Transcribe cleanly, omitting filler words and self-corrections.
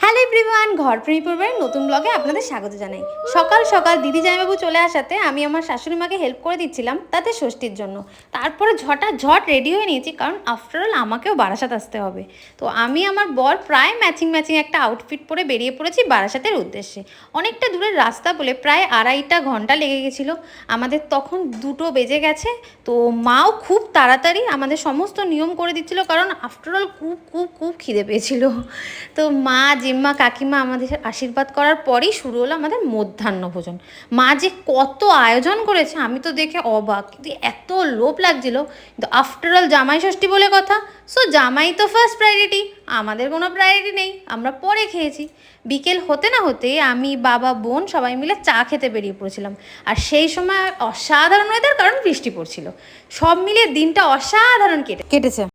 Hello everyone, ঘরপ্রেমী পরিবারের নতুন ব্লগে আপনাদের স্বাগত জানাই। সকাল সকাল দিদি জামাইবাবু চলে আসাতে আমি আমার শাশুড়ি মাকে হেল্প করে দিচ্ছিলাম তাতে ষষ্ঠীর জন্য। তারপরে ঝট রেডি হয়ে নিয়েছি, কারণ আফটারঅল আমাকেও বারাসাত আসতে হবে। তো আমি আমার বর প্রায় ম্যাচিং একটা আউটফিট পরে বেরিয়ে পড়েছি বারাসাতের উদ্দেশ্যে। অনেকটা দূরের রাস্তা বলে প্রায় 2.5 ঘন্টা লেগে গেছিলো আমাদের। তখন 2টো বেজে গেছে। তো মাও খুব তাড়াতাড়ি আমাদের সমস্ত নিয়ম করে দিচ্ছিলো, কারণ আফটারঅল খুব খিদে পেয়েছিল। তো মা, জিম্মা, কাকিমা আমাদের আশীর্বাদ করার পরেই শুরু হলো আমাদের মধ্যাহ্ন ভোজন। মা যে কত আয়োজন করেছে আমি তো দেখে অবাক, কিন্তু এত লোভ লাগছিল। কিন্তু আফটারঅল জামাই ষষ্ঠী বলে কথা, সো জামাই তো ফার্স্ট প্রায়োরিটি, আমাদের কোনো প্রায়োরিটি নেই, আমরা পরে খেয়েছি। বিকেল হতে না হতে আমি, বাবা, বোন সবাই মিলে চা খেতে বেরিয়ে পড়েছিলাম। আর সেই সময় অসাধারণ ওয়েদার, কারণ বৃষ্টি পড়ছিল। সব মিলিয়ে দিনটা অসাধারণ কেটেছে।